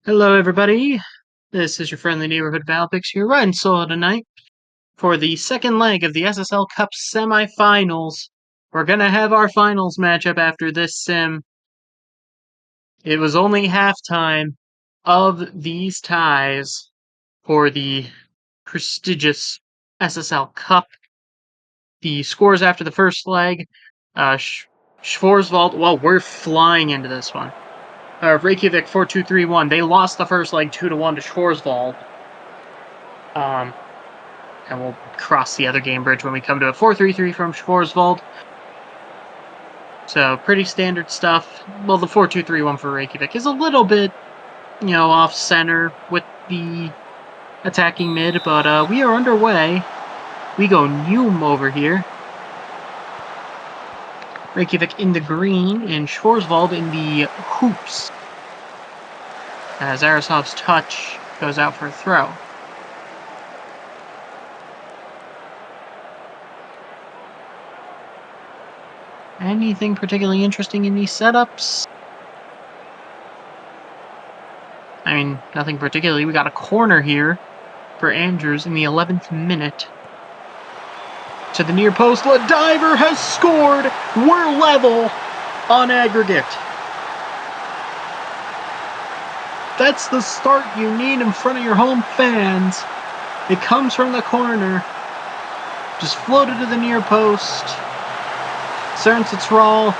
Hello, everybody. This is your friendly neighborhood Valpix here, riding solo tonight for the second leg of the SSL Cup semifinals. We're gonna have our finals matchup after this sim. It was only halftime of these ties for the prestigious SSL Cup. The scores after the first leg, Schwarzwald, well, we're flying into this one. Reykjavik 4-2-3-1. They lost the first leg 2-1 to Schwarzwald. And we'll cross the other game bridge when we come to a 4-3-3 from Schwarzwald. So pretty standard stuff. Well, the 4-2-3-1 for Reykjavik is a little bit, off center with the attacking mid, but we are underway. We go Neum over here. Reykjavik in the green and Schwarzwald in the hoops. As Arasov's touch goes out for a throw. Anything particularly interesting in these setups? I mean, nothing particularly. We got a corner here for Andrews in the 11th minute. To the near post, Diver has scored! We're level on aggregate. That's the start you need in front of your home fans. It comes from the corner. Just floated to the near post. Cernsitzral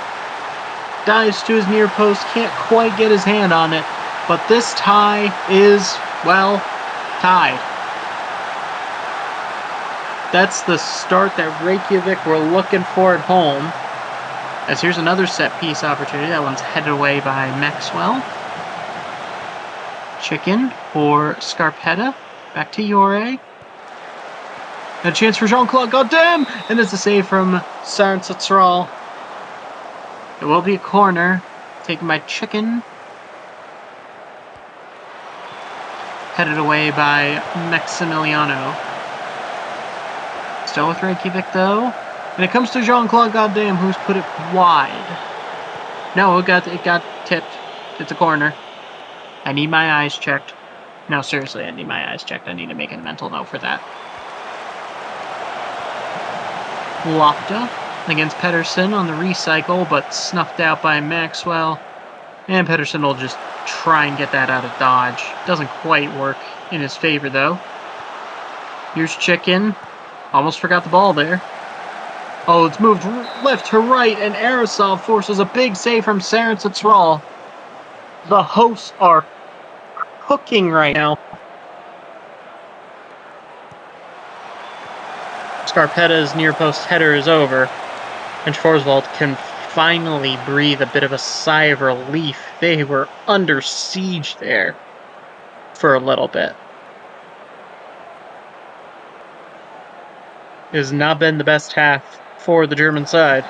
dives to his near post, can't quite get his hand on it. But this tie is, well, tied. That's the start that Reykjavik were looking for at home. As here's another set piece opportunity. That one's headed away by Maxwell. Chicken for Scarpetta. Back to Yore. A chance for Jean-Claude, goddamn! And it's a save from Cernsitzral. It will be a corner. Taken by Chicken. Headed away by Maximiliano. Still with Reykjavik, though. And it comes to Jean-Claude Goddamn, who's put it wide. No, it got tipped. It's a corner. I need my eyes checked. No, seriously, I need my eyes checked. I need to make a mental note for that. Lopta against Pedersen on the recycle, but snuffed out by Maxwell. And Pedersen will just try and get that out of dodge. Doesn't quite work in his favor, though. Here's Chicken. Almost forgot the ball there. Oh, it's moved left to right, and Arasov forces a big save from Cernsitzral. The hosts are cooking right now. Scarpetta's near post header is over, and Schwarzwald can finally breathe a bit of a sigh of relief. They were under siege there for a little bit. It has not been the best half for the German side.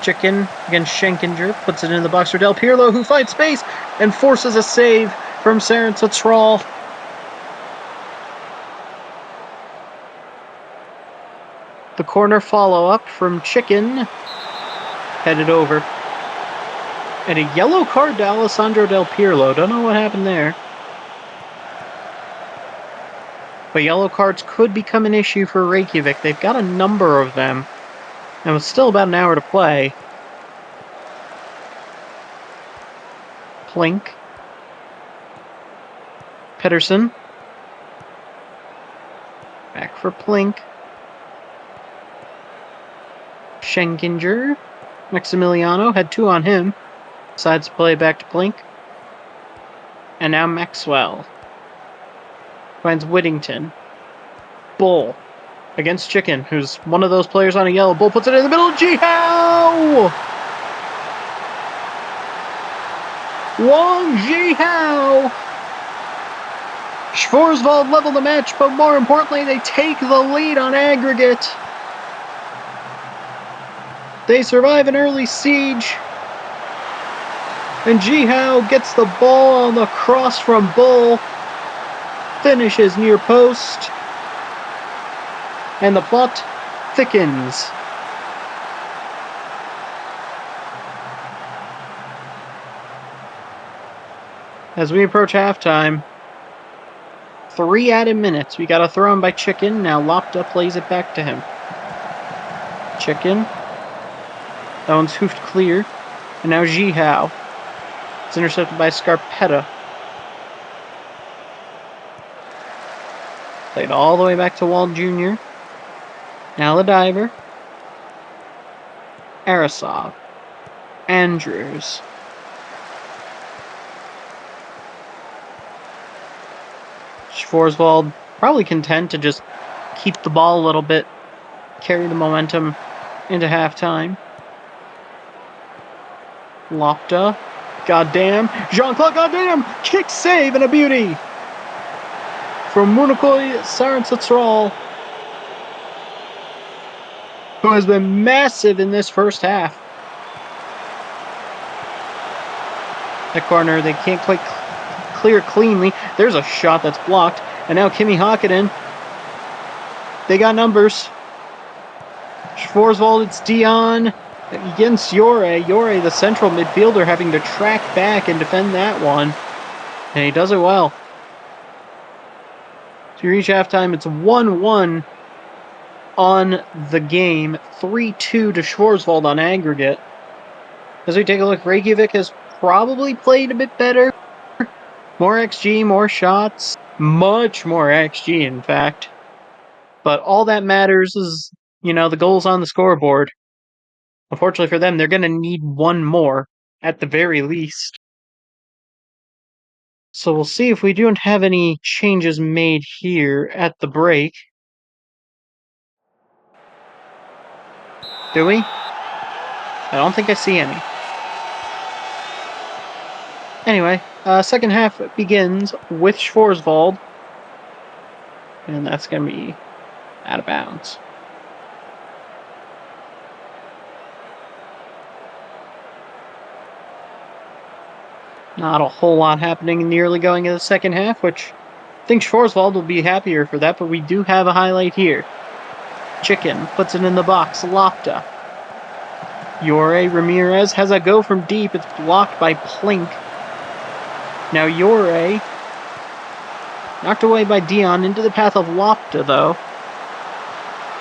Chicken against Schenkinger, puts it in the box for Del Pirlo, who finds space and forces a save from Cernsitzral. The corner follow-up from Chicken, headed over. And a yellow card to Alessandro Del Pirlo. Don't know what happened there. But yellow cards could become an issue for Reykjavik. They've got a number of them. And with still about an hour to play. Plink. Pedersen. Back for Plink. Schenkinger. Maximiliano had two on him. Decides to play back to Plink. And now Maxwell. Finds Whittington. Bull against Chicken, who's one of those players on a yellow. Bull puts it in the middle. Jihao! Wang Jihao! Schwarzwald leveled the match, but more importantly, they take the lead on aggregate. They survive an early siege. And Jihao gets the ball on the cross from Bull. Finishes near post. And the plot thickens. As we approach halftime, 3 added minutes. We got a throw in by Chicken. Now Lopta plays it back to him. Chicken. That one's hoofed clear. And now Jihao. It's intercepted by Scarpetta. Played all the way back to Wald Jr. Now the diver. Arasov. Andrews. Schwarzwald probably content to just keep the ball a little bit, carry the momentum into halftime. Lopta. Goddamn. Jean-Claude Goddamn! Kick save and a beauty! From Munikoy Saransatsral, who has been massive in this first half. The corner, they can't quite clear cleanly. There's a shot that's blocked. And now Kimi Hakkinen. They got numbers. Schwarzwald, it's Dion against Yore. Yore, the central midfielder, having to track back and defend that one. And he does it well. To reach halftime, it's 1-1 on the game. 3-2 to Schwarzwald on aggregate. As we take a look, Reykjavik has probably played a bit better. More XG, more shots. Much more XG, in fact. But all that matters is, the goals on the scoreboard. Unfortunately for them, they're going to need one more, at the very least. So we'll see if we don't have any changes made here at the break. Do we? I don't think I see any. Anyway, second half begins with Schwarzwald. And that's going to be out of bounds. Not a whole lot happening in the early going of the second half, which I think Schwarzwald will be happier for that, but we do have a highlight here. Chicken puts it in the box. Lopta. Yore Ramirez has a go from deep. It's blocked by Plink. Now Yore, knocked away by Dion into the path of Lopta, though.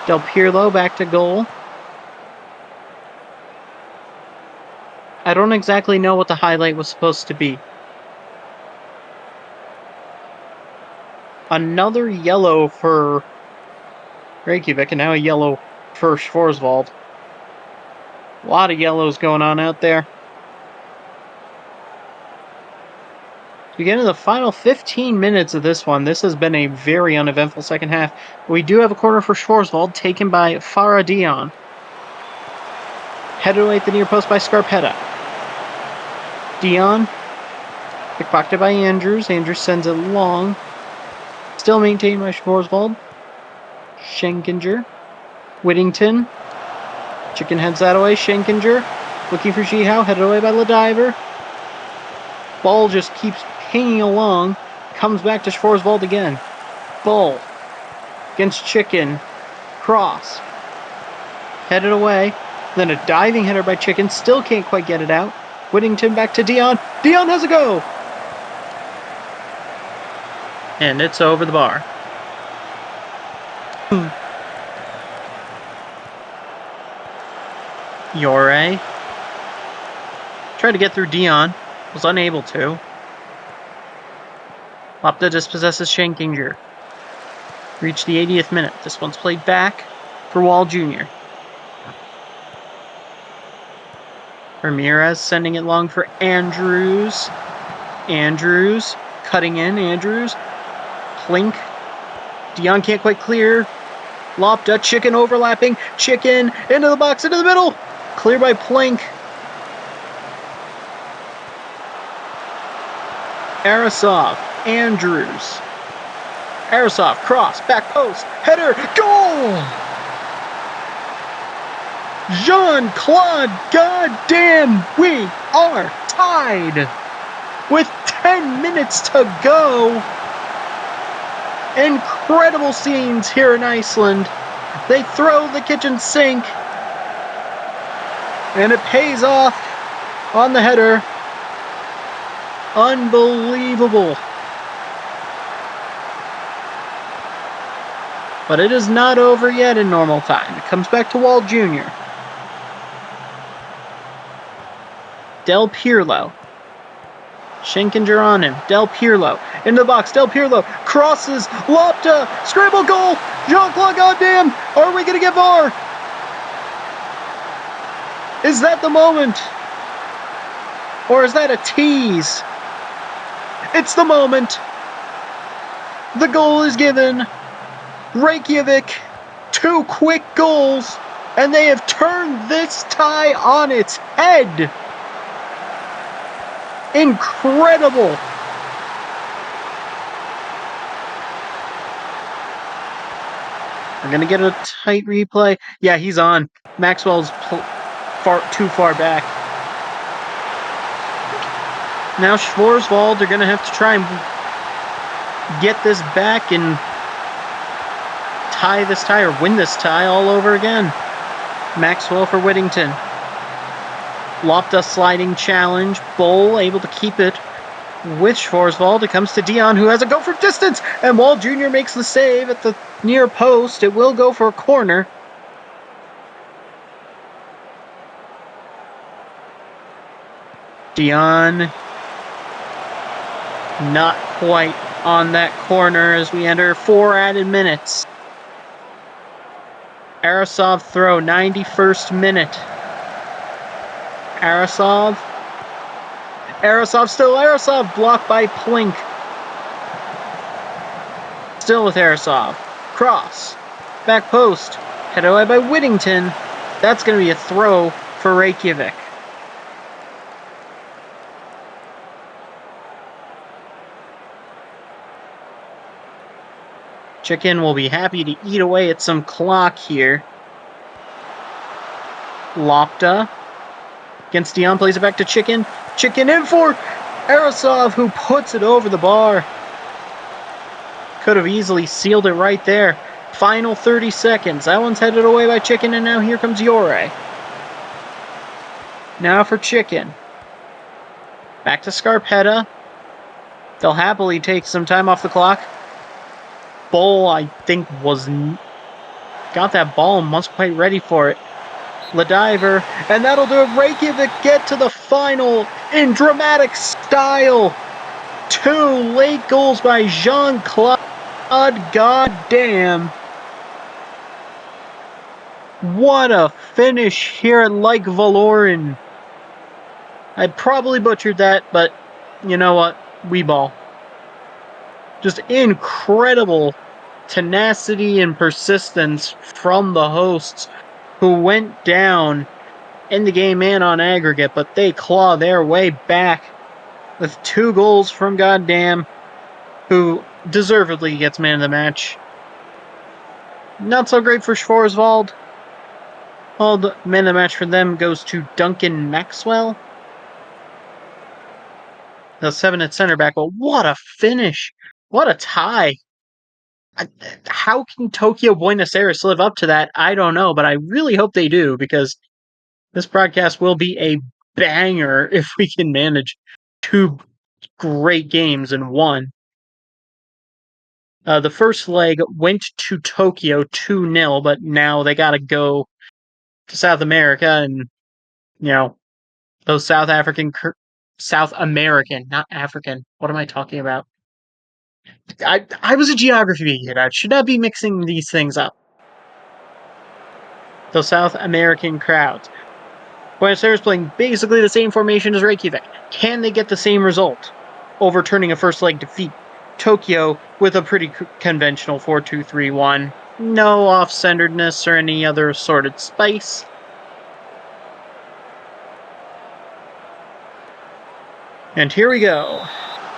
Del Pirlo back to goal. I don't exactly know what the highlight was supposed to be. Another yellow for Reykjavik, and now a yellow for Schwarzwald. A lot of yellows going on out there. We get into the final 15 minutes of this one. This has been a very uneventful second half. We do have a corner for Schwarzwald, taken by Farah Dion. Headed away at the near post by Scarpetta. Dion, pickpocketed by Andrews. Andrews sends it long. Still maintained by Schwarzwald. Schenkinger. Whittington. Chicken heads that away. Schenkinger. Looking for Jihao. Headed away by Ladiver. Ball just keeps pinging along. Comes back to Schwarzwald again. Bull. Against Chicken. Cross. Headed away. Then a diving header by Chicken. Still can't quite get it out. Whittington back to Dion. Dion has a go! And it's over the bar. Yore. Tried to get through Dion. Was unable to. Lopta dispossesses Schenkinger. Reached the 80th minute. This one's played back for Wall Jr. Ramirez sending it long for Andrews. Andrews cutting in. Andrews. Plink. Dion can't quite clear. Lopta. Chicken overlapping. Chicken into the box, into the middle. Clear by Plink. Arasov. Andrews. Arasov. Cross. Back post. Header. Goal! Jean-Claude, goddamn, we are tied with 10 minutes to go. Incredible scenes here in Iceland. They throw the kitchen sink, and it pays off on the header. Unbelievable. But it is not over yet in normal time. It comes back to Wall Jr. Del Pirlo. Schenkinger on him. Del Pirlo. Into the box. Del Pirlo crosses. Lopta. Scramble goal. Jean-Claude Goddamn. Are we going to get VAR? Is that the moment? Or is that a tease? It's the moment. The goal is given. Reykjavik. 2 quick goals. And they have turned this tie on its head. Incredible. We're going to get a tight replay. Yeah, he's on. Maxwell's too far back. Now Schwarzwald are going to have to try and get this back and tie this tie or win this tie all over again. Maxwell for Whittington. Lopta sliding challenge. Bowl able to keep it with Schwarzwald. It comes to Dion, who has a go from distance, and Wall Jr. makes the save at the near post. It will go for a corner. Dion not quite on that corner as we enter 4 added minutes. Arasov throw, 91st minute. Arasov still Arasov, blocked by Plink. Still with Arasov. Cross. Back post. Headed away by Whittington. That's going to be a throw for Reykjavik. Chicken will be happy to eat away at some clock here. Lopta against Dion, plays it back to Chicken. Chicken in for Arasov, who puts it over the bar. Could have easily sealed it right there. Final 30 seconds. That one's headed away by Chicken, and now here comes Yore. Now for Chicken. Back to Scarpetta. They'll happily take some time off the clock. Bowl, I think, got that ball and was quite ready for it. Ladiver, and that'll do it. Reykjavik get to the final in dramatic style. 2 late goals by Jean-Claude Goddamn. What a finish here at Lake Valoren. I probably butchered that, but you know what? We ball. Just incredible tenacity and persistence from the hosts, who went down in the game and on aggregate, but they claw their way back with 2 goals from Goddamn, who deservedly gets man of the match. Not so great for Schwarzwald. All the man of the match for them goes to Duncan Maxwell. The 7 at center back. But what a finish! What a tie! How can Tokyo Buenos Aires live up to that? I don't know, but I really hope they do, because this broadcast will be a banger if we can manage 2 great games in one. The first leg went to Tokyo 2-0, but now they got to go to South America, and those South American, not African. What am I talking about? I was a geography kid. I should not be mixing these things up. Those South American crowds. Buenos Aires playing basically the same formation as Reykjavik. Can they get the same result, overturning a first leg defeat? Tokyo with a pretty conventional 4-2-3-1. No off-centeredness or any other assorted spice. And here we go.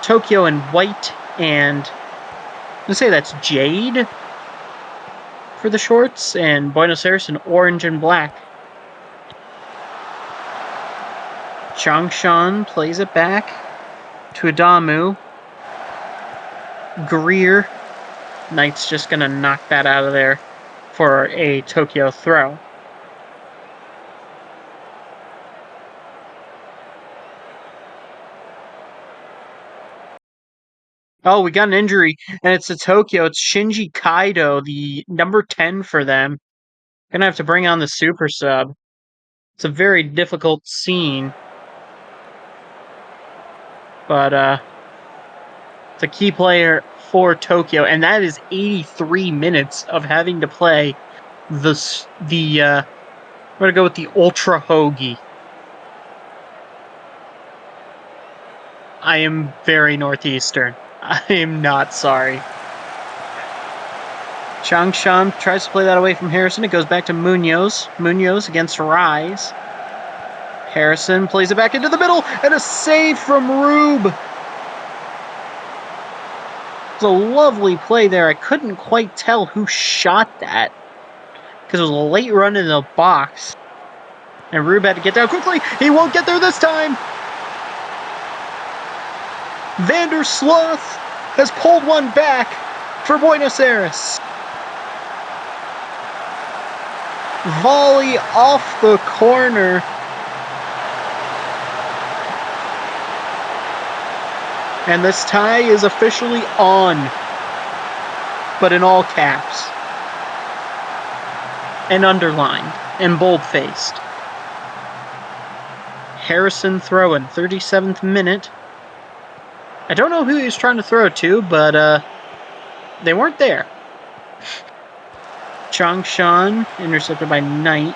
Tokyo in white and, let's say that's jade for the shorts, and Buenos Aires in orange and black. Changshan plays it back to Adamu. Greer. Knight's just going to knock that out of there for a Tokyo throw. Oh, we got an injury, and it's to Tokyo. It's Shinji Kaido, the number 10 for them. Gonna have to bring on the super sub. It's a very difficult scene. But it's a key player for Tokyo, and that is 83 minutes of having to play I'm gonna go with the Ultra Hoagie. I am very Northeastern. I am not sorry. Changshan tries to play that away from Harrison. It goes back to Munoz. Munoz against Rise. Harrison plays it back into the middle, and a save from Rube. It was a lovely play there. I couldn't quite tell who shot that because it was a late run in the box. And Rube had to get down quickly. He won't get there this time. Vandersloot has pulled one back for Buenos Aires. Volley off the corner. And this tie is officially on. But in all caps. And underlined. And bold-faced. Harrison throwing, 37th minute. I don't know who he was trying to throw to, but they weren't there. Changshan intercepted by Knight.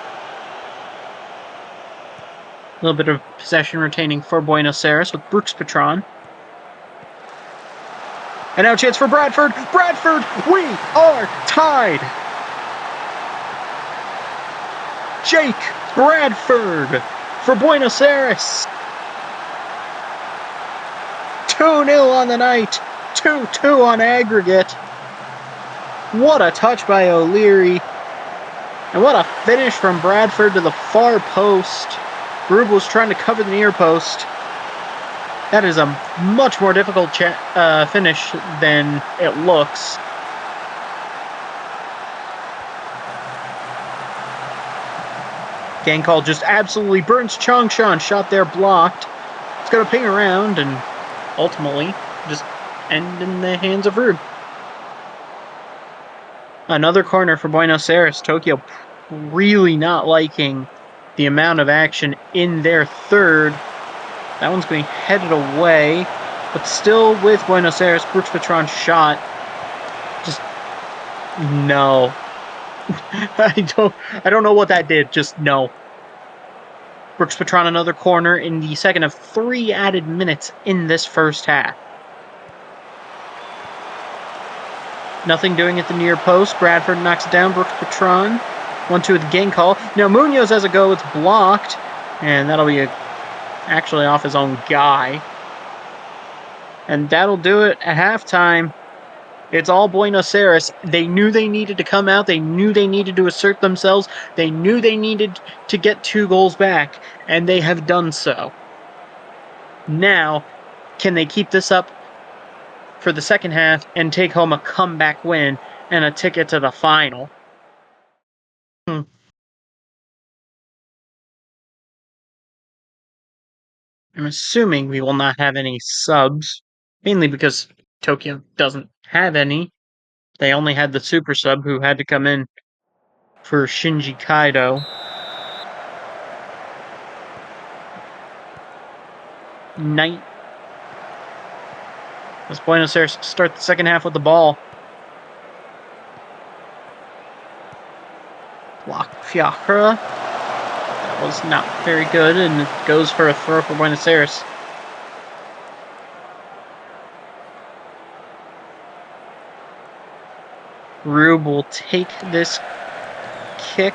A little bit of possession retaining for Buenos Aires with Brooks Patron. And now a chance for Bradford. Bradford, we are tied. Jake Bradford for Buenos Aires. 2-0 on the night. 2-2 on aggregate. What a touch by O'Leary. And what a finish from Bradford to the far post. Rube was trying to cover the near post. That is a much more difficult finish than it looks. Gang call just absolutely burns Changshan. Shot there blocked. It's going to ping around and ultimately just end in the hands of Rube. Another corner for Buenos Aires. Tokyo really not liking the amount of action in their third. That one's going headed away, but still with Buenos Aires. Brooks Patron shot. Just no. I don't know what that did. Just no. Brooks Patron another corner in the second of 3 added minutes in this first half. Nothing doing at the near post. Bradford knocks it down. Brooks Patron. 1-2 with the gang call. Now Munoz has a go. It's blocked. And that'll be actually off his own guy. And that'll do it at halftime. It's all Buenos Aires. They knew they needed to come out. They knew they needed to assert themselves. They knew they needed to get 2 goals back. And they have done so. Now, can they keep this up for the second half and take home a comeback win and a ticket to the final? I'm assuming we will not have any subs, mainly because Tokyo doesn't have any. They only had the super sub who had to come in for Shinji Kaido. Knight. As Buenos Aires start the second half with the ball. Block Fiacra. That was not very good, and it goes for a throw for Buenos Aires. Rube will take this kick,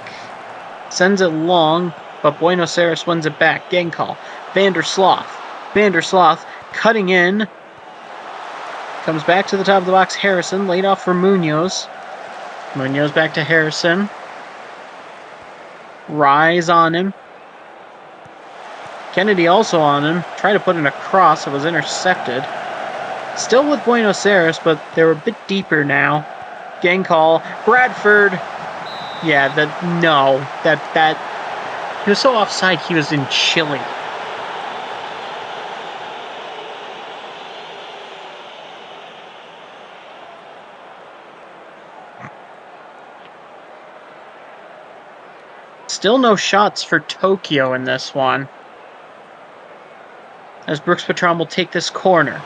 sends it long, but Buenos Aires wins it back. Gang call. Vandersloot. Vandersloot cutting in. Comes back to the top of the box. Harrison laid off for Munoz. Munoz back to Harrison. Rise on him. Kennedy also on him. Tried to put in a cross. It was intercepted. Still with Buenos Aires, but they're a bit deeper now. Gang call. Bradford. Yeah, that he was so offside he was in Chile. Still no shots for Tokyo in this one. As Brooks Patron will take this corner.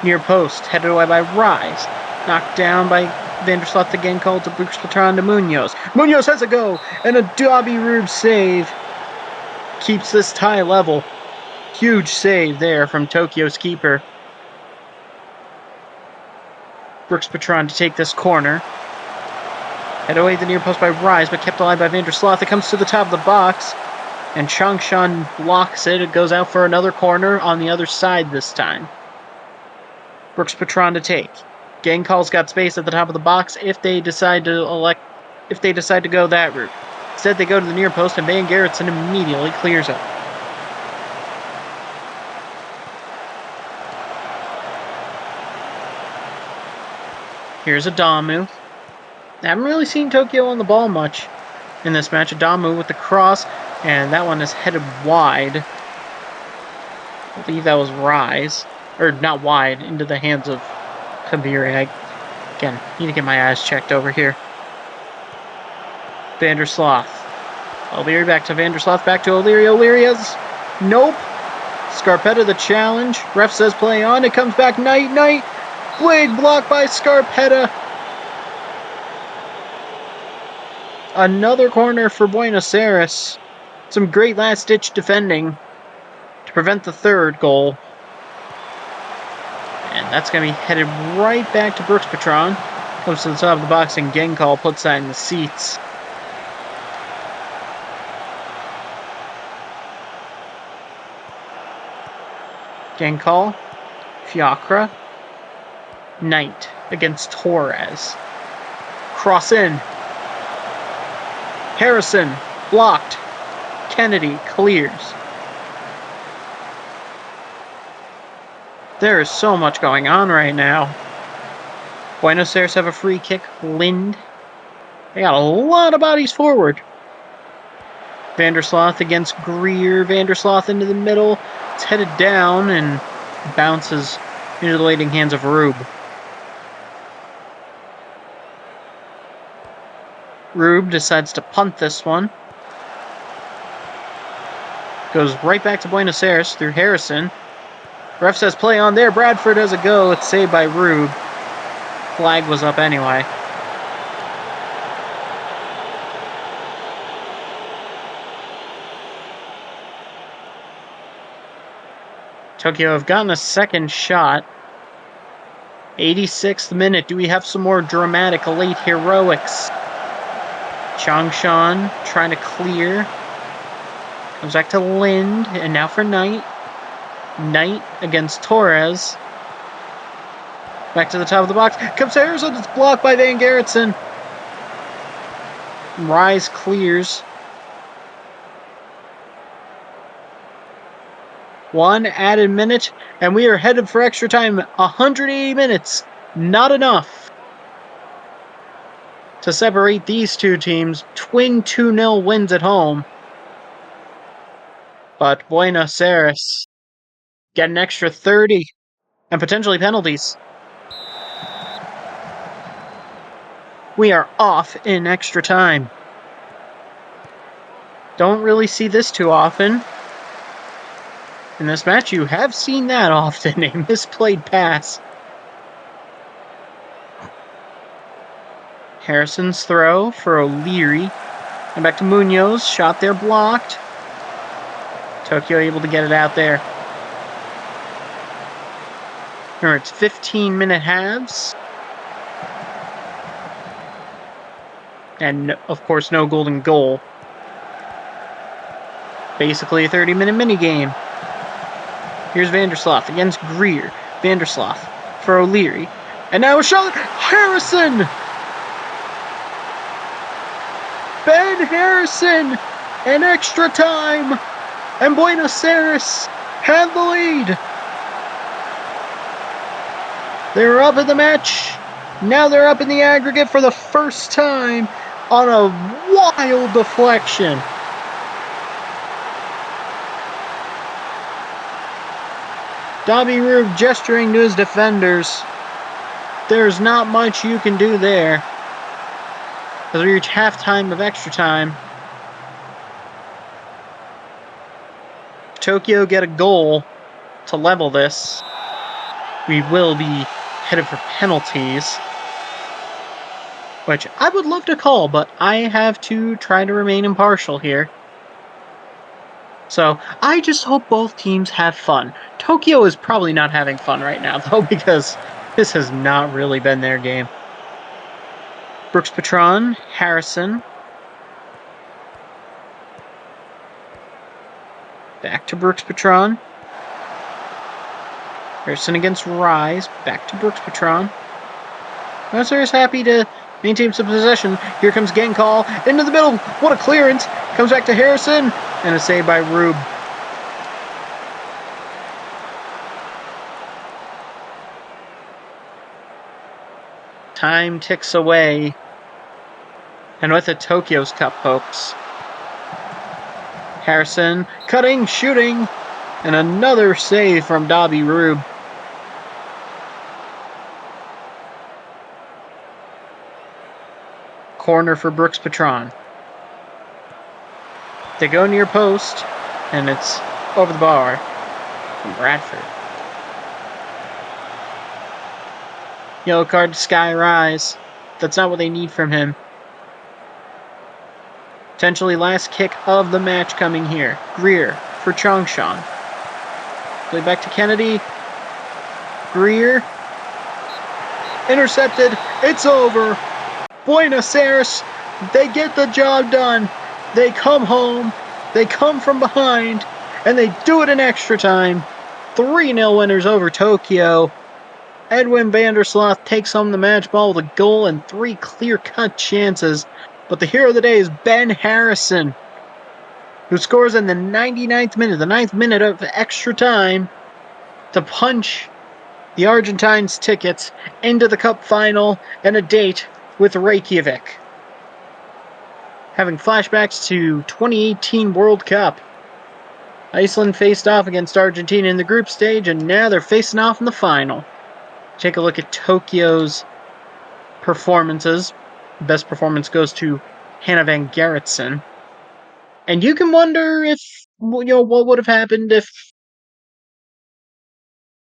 Near post, headed away by Rise. Knocked down by Vandersloot again, called to Brooks Patron to Munoz. Munoz has a go, and a Dobby Rube save. Keeps this tie level. Huge save there from Tokyo's keeper. Brooks Patron to take this corner. Head away to the near post by Rise, but kept alive by Vandersloot. It comes to the top of the box, and Changshan blocks it. It goes out for another corner on the other side this time. Brooks Patron to take. Gang Call's got space at the top of the box if they decide to go that route. Instead, they go to the near post, and Van Gerritsen immediately clears it. Here's Adamu. I haven't really seen Tokyo on the ball much in this match. Adamu with the cross, and that one is headed wide. I believe that was Rise. Or not wide, into the hands of Kabiri. Again, need to get my eyes checked over here. Vandersloot. O'Leary back to Vandersloot, back to O'Leary. O'Leary has... Nope. Scarpetta the challenge. Ref says play on. It comes back. Knight. Big block by Scarpetta. Another corner for Buenos Aires. Some great last-ditch defending to prevent the third goal. And that's going to be headed right back to Brooks Patron. Comes to the top of the box, and Genkal puts that in the seats. Genkal, Fiacre, Knight against Torres. Cross in. Harrison, blocked. Kennedy clears. There is so much going on right now. Buenos Aires have a free kick. Lind. They got a lot of bodies forward. Vandersloot against Greer. Vandersloot into the middle. It's headed down and bounces into the waiting hands of Rube. Rube decides to punt this one. Goes right back to Buenos Aires through Harrison. Ref says play on there. Bradford has a go. It's saved by Rube. Flag was up anyway. Tokyo have gotten a second shot. 86th minute. Do we have some more dramatic late heroics? Changshan trying to clear. Comes back to Lind, and now for Knight. Knight against Torres. Back to the top of the box. Comes to Harrison. It's blocked by Van Gerritsen. Rise clears. One added minute, and we are headed for extra time. 180 minutes. Not enough to separate these two teams. Twin 2-0 wins at home. But Buenos Aires get an extra 30 and potentially penalties. We are off in extra time. Don't really see this too often. In this match, you have seen that often, a misplayed pass. Harrison's throw for O'Leary. And back to Munoz. Shot there blocked. Tokyo able to get it out there. Remember, it's 15-minute halves. And, of course, no golden goal. Basically a 30-minute minigame. Here's Vandersloot against Greer. Vandersloot for O'Leary. And now a shot. Harrison! Ben Harrison! In extra time! And Buenos Aires have the lead! They were up in the match. Now they're up in the aggregate for the first time on a wild deflection. Dobby Rube gesturing to his defenders. There's not much you can do there. As we reach halftime of extra time. Tokyo get a goal to level this, we will be headed for penalties, which I would love to call, but I have to try to remain impartial here. So I just hope both teams have fun. Tokyo is probably not having fun right now, though, because this has not really been their game. Brooks Patron, Harrison. Back to Brooks Patron. Harrison against Rise. Back to Brooks Patron. Mercer is happy to maintain some possession. Here comes Gankall into the middle. What a clearance! Comes back to Harrison. And a save by Rube. Time ticks away. And with it, Tokyo's Cup hopes. Harrison cutting, shooting, and another save from Dobby Rube. Corner for Brooks Patron. They go near post, and it's over the bar from Bradford. Yellow card to Sky Rise. That's not what they need from him. Potentially last kick of the match coming here. Greer for Chongshan. Play back to Kennedy. Greer. Intercepted. It's over. Buenos Aires. They get the job done. They come home. They come from behind. And they do it in extra time. 3-0 winners over Tokyo. Edwin Vandersloot takes home the match ball with a goal and 3 clear-cut chances. But the hero of the day is Ben Harrison, who scores in the 99th minute, the 9th minute of extra time, to punch the Argentines' tickets into the Cup final and a date with Reykjavik. Having flashbacks to 2018 World Cup. Iceland faced off against Argentina in the group stage, and now they're facing off in the final. Take a look at Tokyo's performances. Best performance goes to Hannah Van Gerritsen. And you can wonder if, what would have happened if,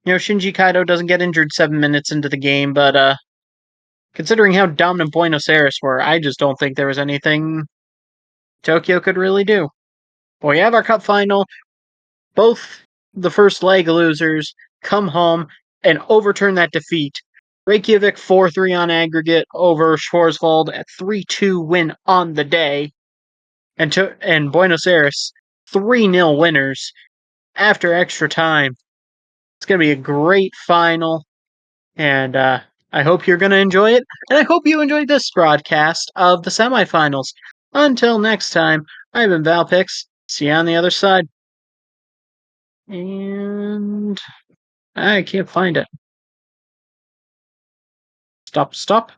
Shinji Kaido doesn't get injured 7 minutes into the game, but, considering how dominant Buenos Aires were, I just don't think there was anything Tokyo could really do. Well, we have our cup final. Both the first leg losers come home and overturn that defeat. Reykjavik 4-3 on aggregate over Schwarzwald at 3-2 win on the day. And Buenos Aires 3-0 winners after extra time. It's going to be a great final, and I hope you're going to enjoy it, and I hope you enjoyed this broadcast of the semifinals. Until next time, I've been Valpix. See you on the other side. And I can't find it. Stop.